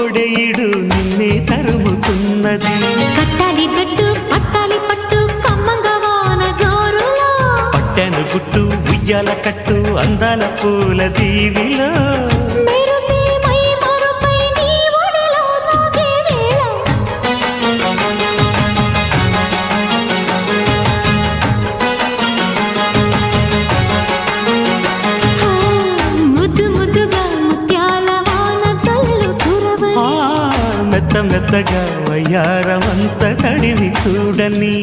కోడెయిడు నిన్నే తరుముతున్నది. కట్టాలి జట్టు పట్టాలి పట్టు కమ్మంగా వాన జోరులో, పట్టెను గుట్టు ఉయ్యాల కట్టు అందాల పూల దీవిలో. మెరుపే మై మరుపై నీ ఒడిలో తాగే వేళ, ముద్దు ముద్దుగా ముత్యాల వాన చల్లు కురవని, మెత్త మెత్తగా వయ్యారమంత కడివి చూడని.